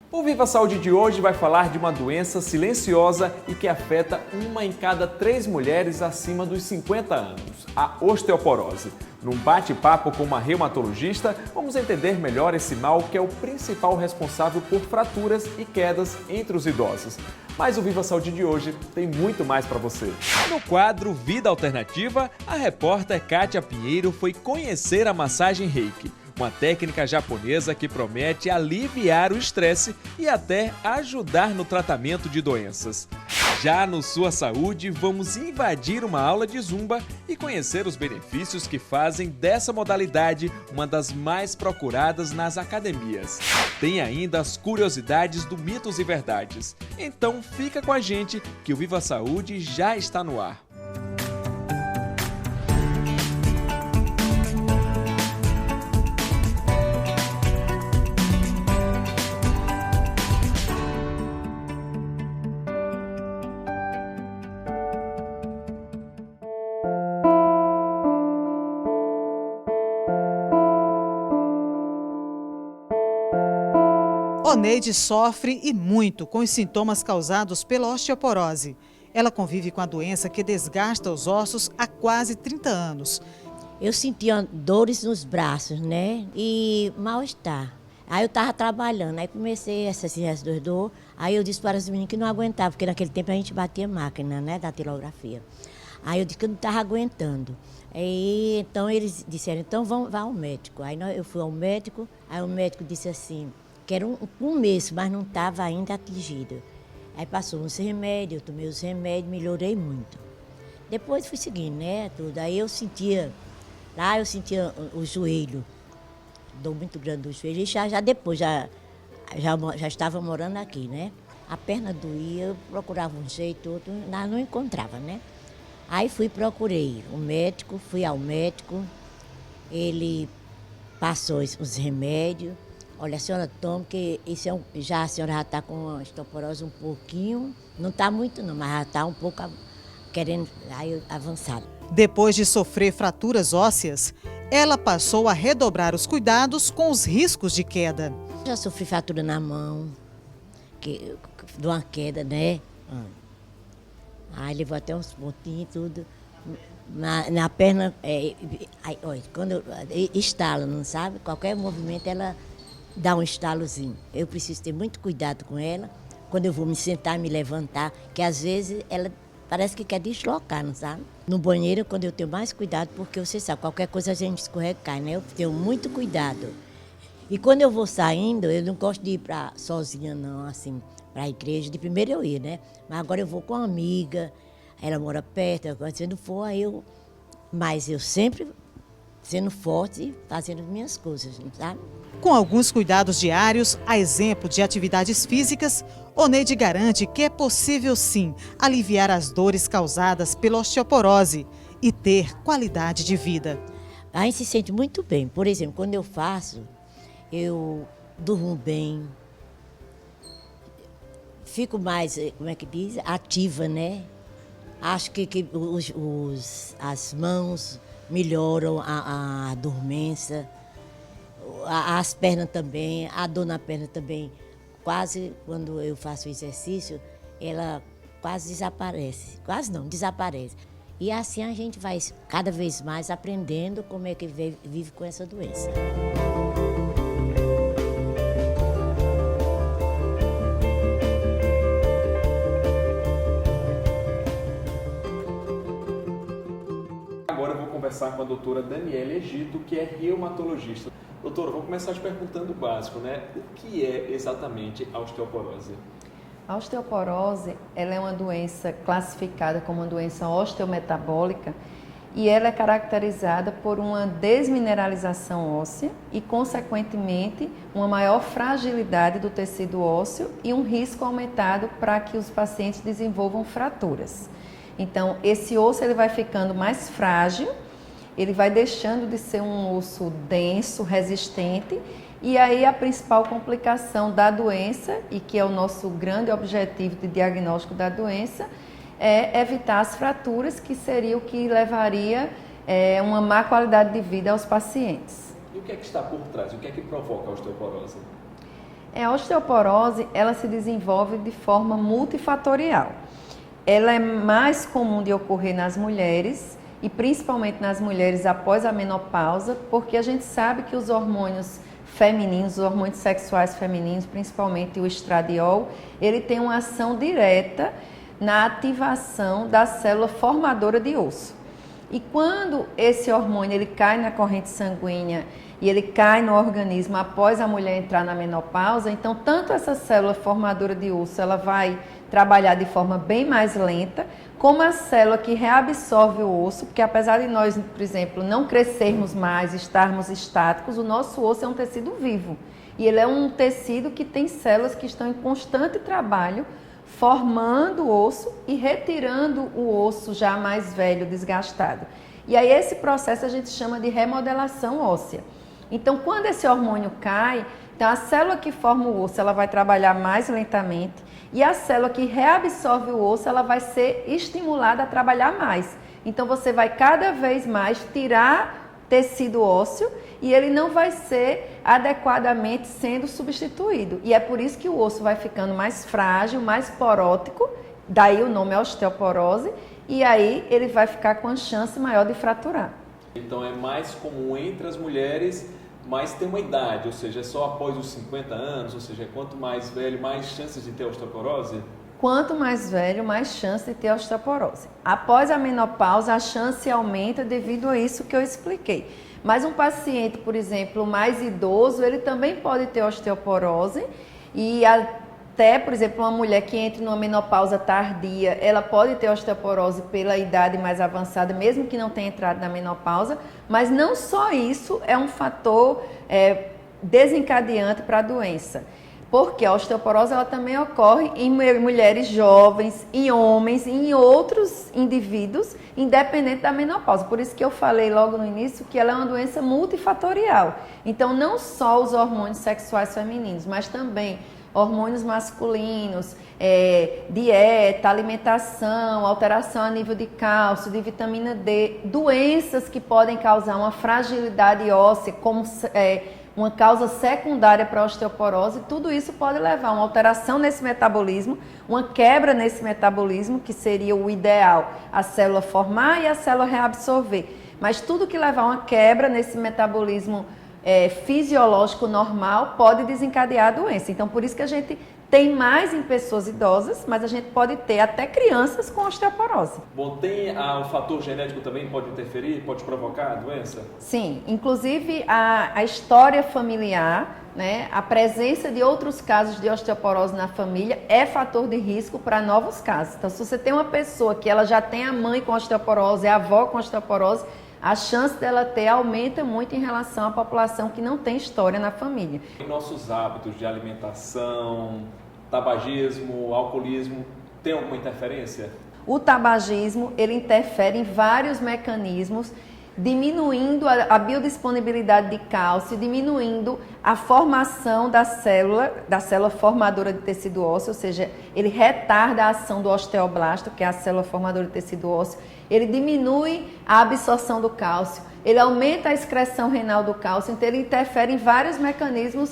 O Viva Saúde de hoje vai falar de uma doença silenciosa e que afeta 1 em cada 3 mulheres acima dos 50 anos, a osteoporose. Num bate-papo com uma reumatologista, vamos entender melhor esse mal que é o principal responsável por fraturas e quedas entre os idosos. Mas o Viva Saúde de hoje tem muito mais para você. No quadro Vida Alternativa, a repórter Kátia Pinheiro foi conhecer a massagem Reiki, uma técnica japonesa que promete aliviar o estresse e até ajudar no tratamento de doenças. Já no Sua Saúde, vamos invadir uma aula de Zumba e conhecer os benefícios que fazem dessa modalidade uma das mais procuradas nas academias. Tem ainda as curiosidades do Mitos e Verdades. Então fica com a gente que o Viva Saúde já está no ar. Oneide sofre e muito com os sintomas causados pela osteoporose. Ela convive com a doença que desgasta os ossos há quase 30 anos. Eu sentia dores nos braços, né? E mal-estar. Aí eu estava trabalhando, aí comecei essas dores. Aí eu disse para os meninos que não aguentava, porque naquele tempo a gente batia máquina, né, da tirografia. Aí eu disse que eu não estava aguentando. Aí, então eles disseram, então vá ao médico. Aí eu fui ao médico, aí o médico disse assim, que era um mês, mas não estava ainda atingido. Aí passou uns remédios, eu tomei os remédios, melhorei muito. Depois fui seguindo, né, tudo. Aí eu sentia o joelho, dor muito grande do joelho, e já depois, já estava morando aqui, né. A perna doía, eu procurava um jeito, outro, não encontrava, né. Aí procurei o médico, fui ao médico, ele passou os remédios. Olha, a senhora toma, que isso a senhora já está com a osteoporose um pouquinho, não está muito não, mas já está um pouco querendo avançar. Depois de sofrer fraturas ósseas, ela passou a redobrar os cuidados com os riscos de queda. Já sofri fratura na mão, de uma queda, né? Aí levou até uns pontinhos e tudo. Na perna, olha, quando estala, não sabe? Qualquer movimento ela dá um estalozinho. Eu preciso ter muito cuidado com ela, quando eu vou me sentar, me levantar, que às vezes ela parece que quer deslocar, não sabe? No banheiro, quando eu tenho mais cuidado, porque você sabe, qualquer coisa a gente escorrega, cai, né? Eu tenho muito cuidado. E quando eu vou saindo, eu não gosto de ir sozinha, não, assim, para a igreja. De primeiro eu ia, né? Mas agora eu vou com uma amiga, ela mora perto, se não for, mas eu sempre sendo forte e fazendo as minhas coisas, sabe? Com alguns cuidados diários, a exemplo de atividades físicas, Oneide garante que é possível sim aliviar as dores causadas pela osteoporose e ter qualidade de vida. A gente se sente muito bem. Por exemplo, quando eu faço, eu durmo bem, fico mais, como é que diz, ativa, né? Acho que as mãos melhoram a dormência. As pernas também, a dor na perna também, quase quando eu faço exercício, ela quase desaparece. Quase não, desaparece. E assim a gente vai cada vez mais aprendendo como é que vive com essa doença. Agora eu vou conversar com a doutora Daniela Egito, que é reumatologista. Doutora, vou começar te perguntando o básico, né? O que é exatamente a osteoporose? A osteoporose, ela é uma doença classificada como uma doença osteometabólica e ela é caracterizada por uma desmineralização óssea e, consequentemente, uma maior fragilidade do tecido ósseo e um risco aumentado para que os pacientes desenvolvam fraturas. Então, esse osso ele vai ficando mais frágil, ele vai deixando de ser um osso denso, resistente, e aí a principal complicação da doença, e que é o nosso grande objetivo de diagnóstico da doença, é evitar as fraturas, que seria o que levaria uma má qualidade de vida aos pacientes. E o que é que está por trás? O que é que provoca a osteoporose? A osteoporose, ela se desenvolve de forma multifatorial. Ela é mais comum de ocorrer nas mulheres e principalmente nas mulheres após a menopausa, porque a gente sabe que os hormônios femininos, os hormônios sexuais femininos, principalmente o estradiol, ele tem uma ação direta na ativação da célula formadora de osso. E quando esse hormônio ele cai na corrente sanguínea e ele cai no organismo após a mulher entrar na menopausa, então tanto essa célula formadora de osso ela vai trabalhar de forma bem mais lenta, como a célula que reabsorve o osso, porque apesar de nós, por exemplo, não crescermos mais, estarmos estáticos, o nosso osso é um tecido vivo. E ele é um tecido que tem células que estão em constante trabalho, formando o osso e retirando o osso já mais velho, desgastado. E aí esse processo a gente chama de remodelação óssea. Então, quando esse hormônio cai, então a célula que forma o osso, ela vai trabalhar mais lentamente e a célula que reabsorve o osso, ela vai ser estimulada a trabalhar mais. Então, você vai cada vez mais tirar tecido ósseo e ele não vai ser adequadamente sendo substituído. E é por isso que o osso vai ficando mais frágil, mais porótico, daí o nome é osteoporose, e aí ele vai ficar com a chance maior de fraturar. Então é mais comum entre as mulheres, mas tem uma idade, ou seja, é só após os 50 anos, ou seja, quanto mais velho, mais chances de ter osteoporose? Quanto mais velho, mais chance de ter osteoporose. Após a menopausa, a chance aumenta devido a isso que eu expliquei. Mas um paciente, por exemplo, mais idoso, ele também pode ter osteoporose e até, por exemplo, uma mulher que entre numa menopausa tardia, ela pode ter osteoporose pela idade mais avançada, mesmo que não tenha entrado na menopausa, mas não só isso é um fator desencadeante para a doença. Porque a osteoporose ela também ocorre em mulheres jovens, em homens e em outros indivíduos, independente da menopausa. Por isso que eu falei logo no início que ela é uma doença multifatorial. Então, não só os hormônios sexuais femininos, mas também hormônios masculinos, dieta, alimentação, alteração a nível de cálcio, de vitamina D, doenças que podem causar uma fragilidade óssea, como uma causa secundária para a osteoporose, tudo isso pode levar a uma alteração nesse metabolismo, uma quebra nesse metabolismo, que seria o ideal, a célula formar e a célula reabsorver. Mas tudo que levar a uma quebra nesse metabolismo fisiológico normal pode desencadear a doença. Então, por isso que a gente tem mais em pessoas idosas, mas a gente pode ter até crianças com osteoporose. Bom, tem o fator genético também pode interferir, pode provocar a doença? Sim, inclusive a história familiar, né, a presença de outros casos de osteoporose na família é fator de risco para novos casos. Então, se você tem uma pessoa que ela já tem a mãe com osteoporose, a avó com osteoporose, a chance dela ter aumenta muito em relação à população que não tem história na família. Em nossos hábitos de alimentação, tabagismo, alcoolismo, tem alguma interferência? O tabagismo, ele interfere em vários mecanismos, diminuindo a biodisponibilidade de cálcio, diminuindo a formação da célula formadora de tecido ósseo, ou seja, ele retarda a ação do osteoblasto, que é a célula formadora de tecido ósseo, ele diminui a absorção do cálcio, ele aumenta a excreção renal do cálcio, então ele interfere em vários mecanismos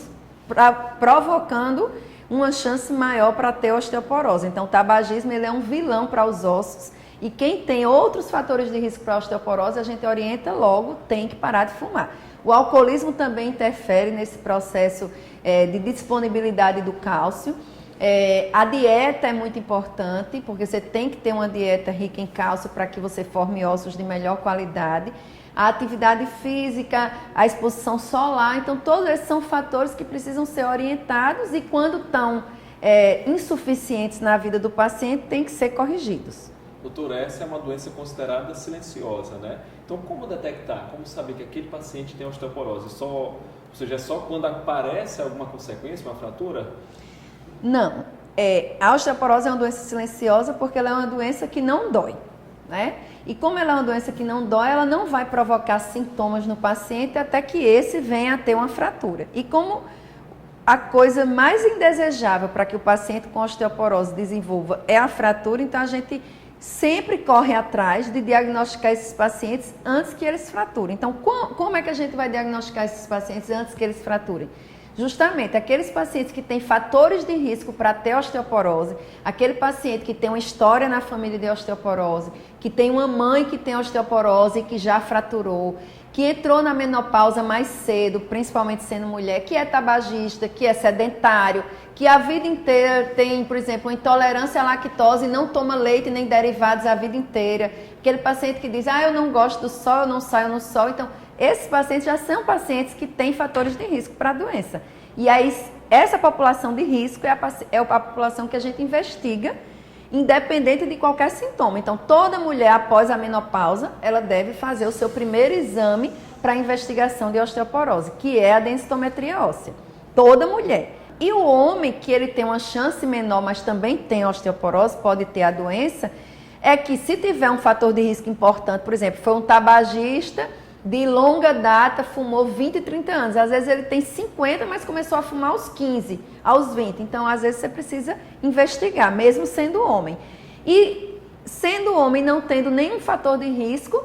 provocando uma chance maior para ter osteoporose. Então o tabagismo ele é um vilão para os ossos e quem tem outros fatores de risco para osteoporose, a gente orienta logo, tem que parar de fumar. O alcoolismo também interfere nesse processo de disponibilidade do cálcio. A dieta é muito importante, porque você tem que ter uma dieta rica em cálcio para que você forme ossos de melhor qualidade. A atividade física, a exposição solar, então todos esses são fatores que precisam ser orientados e quando estão insuficientes na vida do paciente, tem que ser corrigidos. Doutor, essa é uma doença considerada silenciosa, né? Então, como detectar? Como saber que aquele paciente tem osteoporose? Ou seja, é só quando aparece alguma consequência, uma fratura? Não. A osteoporose é uma doença silenciosa porque ela é uma doença que não dói, né? E como ela é uma doença que não dói, ela não vai provocar sintomas no paciente até que esse venha a ter uma fratura. E como a coisa mais indesejável para que o paciente com osteoporose desenvolva é a fratura, então a gente sempre corre atrás de diagnosticar esses pacientes antes que eles fraturem. Então, como é que a gente vai diagnosticar esses pacientes antes que eles fraturem? Justamente, aqueles pacientes que têm fatores de risco para ter osteoporose, aquele paciente que tem uma história na família de osteoporose, que tem uma mãe que tem osteoporose e que já fraturou, que entrou na menopausa mais cedo, principalmente sendo mulher, que é tabagista, que é sedentário, que a vida inteira tem, por exemplo, uma intolerância à lactose e não toma leite nem derivados a vida inteira. Aquele paciente que diz, eu não gosto do sol, eu não saio no sol. Então, esses pacientes já são pacientes que têm fatores de risco para a doença. E aí, essa população de risco é a população que a gente investiga, independente de qualquer sintoma. Então, toda mulher após a menopausa, ela deve fazer o seu primeiro exame para investigação de osteoporose, que é a densitometria óssea. Toda mulher. E o homem, que ele tem uma chance menor, mas também tem osteoporose, pode ter a doença, é que se tiver um fator de risco importante, por exemplo, foi um tabagista de longa data, fumou 20, 30 anos. Às vezes ele tem 50, mas começou a fumar aos 15, aos 20. Então, às vezes você precisa investigar, mesmo sendo homem. E sendo homem, não tendo nenhum fator de risco,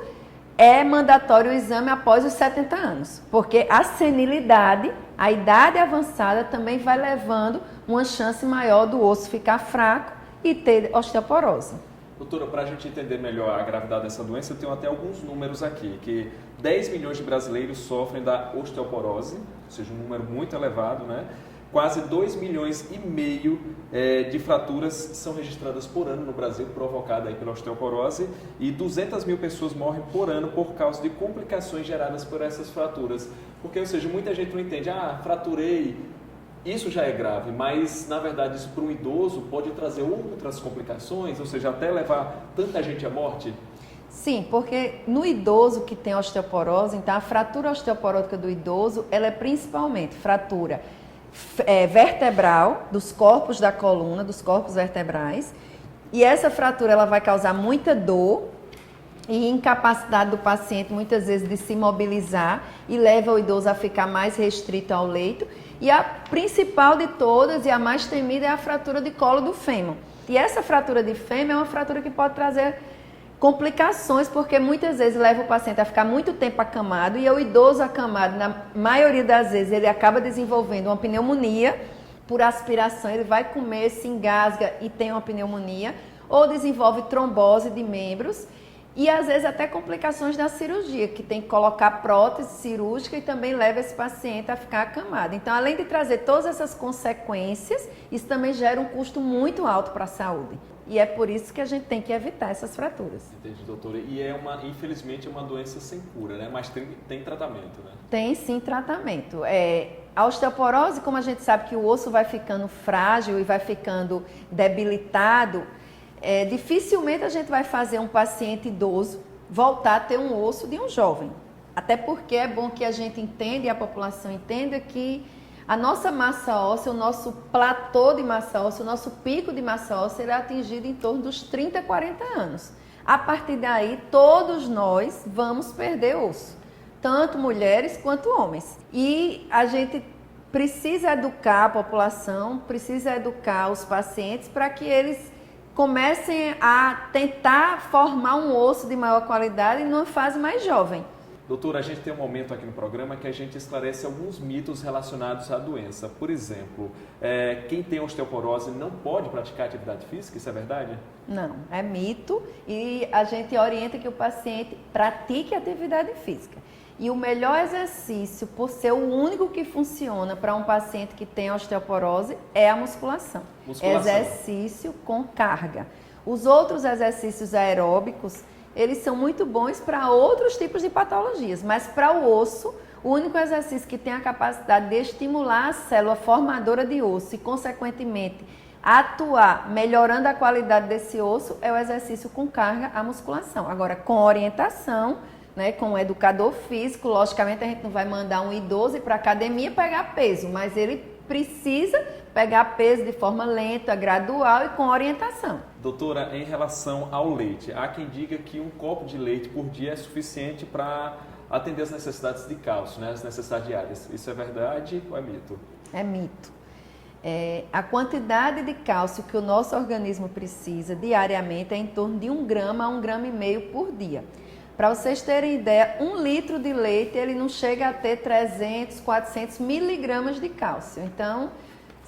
é mandatório o exame após os 70 anos. Porque a senilidade, a idade avançada, também vai levando uma chance maior do osso ficar fraco e ter osteoporose. Doutora, para a gente entender melhor a gravidade dessa doença, eu tenho até alguns números aqui, que 10 milhões de brasileiros sofrem da osteoporose, ou seja, um número muito elevado, né? Quase 2,5 milhões de fraturas são registradas por ano no Brasil, provocadas aí pela osteoporose, e 200 mil pessoas morrem por ano por causa de complicações geradas por essas fraturas. Porque, ou seja, muita gente não entende, fraturei, isso já é grave, mas na verdade isso para um idoso pode trazer outras complicações, ou seja, até levar tanta gente à morte? Sim, porque no idoso que tem osteoporose, então a fratura osteoporótica do idoso, ela é principalmente fratura vertebral, dos corpos da coluna, dos corpos vertebrais, e essa fratura ela vai causar muita dor e incapacidade do paciente muitas vezes de se mobilizar e leva o idoso a ficar mais restrito ao leito. E a principal de todas e a mais temida é a fratura de colo do fêmur. E essa fratura de fêmur é uma fratura que pode trazer complicações, porque muitas vezes leva o paciente a ficar muito tempo acamado e o idoso acamado, na maioria das vezes, ele acaba desenvolvendo uma pneumonia por aspiração, ele vai comer, se engasga e tem uma pneumonia, ou desenvolve trombose de membros e às vezes até complicações da cirurgia, que tem que colocar prótese cirúrgica e também leva esse paciente a ficar acamado. Então, além de trazer todas essas consequências, isso também gera um custo muito alto para a saúde. E é por isso que a gente tem que evitar essas fraturas. Entendi, doutora. E infelizmente, é uma doença sem cura, né? Mas tem tratamento, né? Tem sim tratamento. A osteoporose, como a gente sabe que o osso vai ficando frágil e vai ficando debilitado, dificilmente a gente vai fazer um paciente idoso voltar a ter um osso de um jovem. Até porque é bom que a gente entenda e a população entenda que a nossa massa óssea, o nosso platô de massa óssea, o nosso pico de massa óssea será atingido em torno dos 30, 40 anos. A partir daí, todos nós vamos perder osso, tanto mulheres quanto homens. E a gente precisa educar a população, precisa educar os pacientes para que eles comecem a tentar formar um osso de maior qualidade numa fase mais jovem. Doutora, a gente tem um momento aqui no programa que a gente esclarece alguns mitos relacionados à doença. Por exemplo, quem tem osteoporose não pode praticar atividade física, isso é verdade? Não, é mito e a gente orienta que o paciente pratique atividade física. E o melhor exercício, por ser o único que funciona para um paciente que tem osteoporose, é a musculação. Exercício com carga. Os outros exercícios aeróbicos, eles são muito bons para outros tipos de patologias, mas para o osso, o único exercício que tem a capacidade de estimular a célula formadora de osso e, consequentemente, atuar melhorando a qualidade desse osso é o exercício com carga, a musculação. Agora, com orientação, né, com um educador físico, logicamente a gente não vai mandar um idoso para a academia pegar peso, mas ele precisa pegar peso de forma lenta, gradual e com orientação. Doutora, em relação ao leite, há quem diga que um copo de leite por dia é suficiente para atender as necessidades de cálcio, né, as necessidades diárias. Isso é verdade ou é mito? É mito. A quantidade de cálcio que o nosso organismo precisa diariamente é em torno de 1 grama a 1,5 gramas por dia. Para vocês terem ideia, 1 litro de leite ele não chega a ter 300, 400 miligramas de cálcio. Então,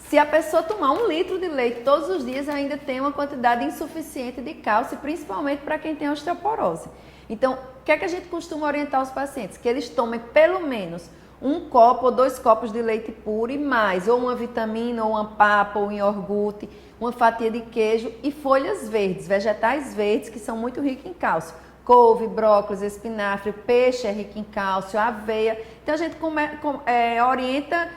se a pessoa tomar 1 litro de leite todos os dias, ainda tem uma quantidade insuficiente de cálcio, principalmente para quem tem osteoporose. Então, o que é que a gente costuma orientar os pacientes? Que eles tomem pelo menos 1 copo ou 2 copos de leite puro e mais, ou uma vitamina, ou uma papa, ou um iogurte, uma fatia de queijo e folhas verdes, vegetais verdes que são muito ricos em cálcio. Couve, brócolis, espinafre, peixe é rico em cálcio, aveia. Então a gente orienta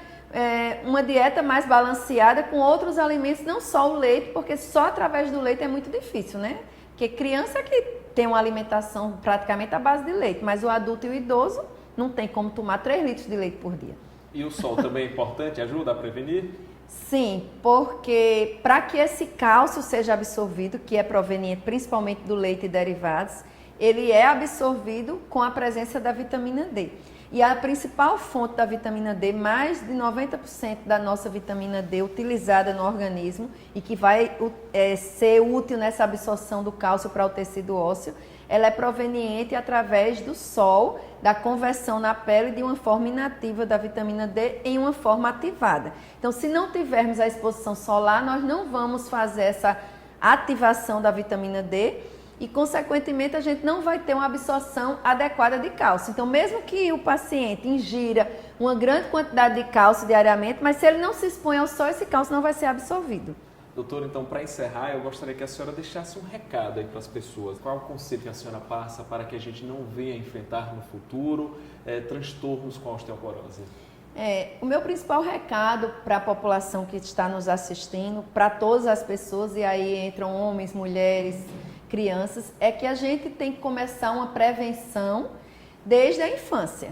uma dieta mais balanceada com outros alimentos, não só o leite, porque só através do leite é muito difícil, né? Porque criança que tem uma alimentação praticamente à base de leite, mas o adulto e o idoso não tem como tomar 3 litros de leite por dia. E o sol também é importante? Ajuda a prevenir? Sim, porque para que esse cálcio seja absorvido, que é proveniente principalmente do leite e derivados, ele é absorvido com a presença da vitamina D. E a principal fonte da vitamina D, mais de 90% da nossa vitamina D utilizada no organismo e que vai ser útil nessa absorção do cálcio para o tecido ósseo, ela é proveniente através do sol, da conversão na pele de uma forma inativa da vitamina D em uma forma ativada. Então, se não tivermos a exposição solar, nós não vamos fazer essa ativação da vitamina D e, consequentemente, a gente não vai ter uma absorção adequada de cálcio. Então, mesmo que o paciente ingira uma grande quantidade de cálcio diariamente, mas se ele não se expõe ao sol, esse cálcio não vai ser absorvido. Doutor, então, para encerrar, eu gostaria que a senhora deixasse um recado aí para as pessoas. Qual é o conselho que a senhora passa para que a gente não venha enfrentar no futuro transtornos com a osteoporose? O meu principal recado para a população que está nos assistindo, para todas as pessoas, e aí entram homens, mulheres, crianças, é que a gente tem que começar uma prevenção desde a infância.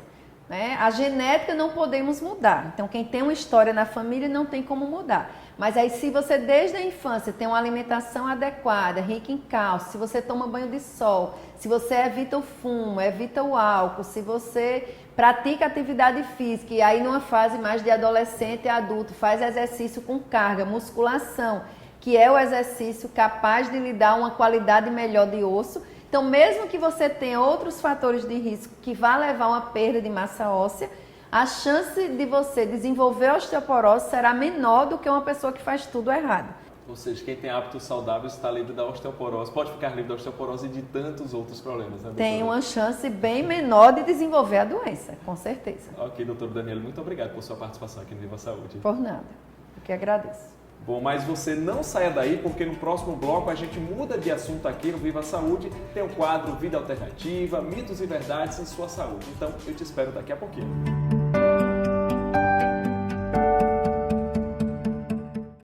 A genética não podemos mudar, então quem tem uma história na família não tem como mudar. Mas aí se você desde a infância tem uma alimentação adequada, rica em cálcio, se você toma banho de sol, se você evita o fumo, evita o álcool, se você pratica atividade física e aí numa fase mais de adolescente e adulto, faz exercício com carga, musculação, que é o exercício capaz de lhe dar uma qualidade melhor de osso. Então, mesmo que você tenha outros fatores de risco que vá levar a uma perda de massa óssea, a chance de você desenvolver osteoporose será menor do que uma pessoa que faz tudo errado. Ou seja, quem tem hábitos saudáveis está livre da osteoporose, pode ficar livre da osteoporose e de tantos outros problemas, né, doutora? Tem uma chance bem menor de desenvolver a doença, com certeza. Ok, doutor Daniela, muito obrigado por sua participação aqui no Viva Saúde. Por nada, eu que agradeço. Bom, mas você não saia daí, porque no próximo bloco a gente muda de assunto aqui no Viva Saúde. Tem o quadro Vida Alternativa, mitos e verdades em sua saúde. Então, eu te espero daqui a pouquinho.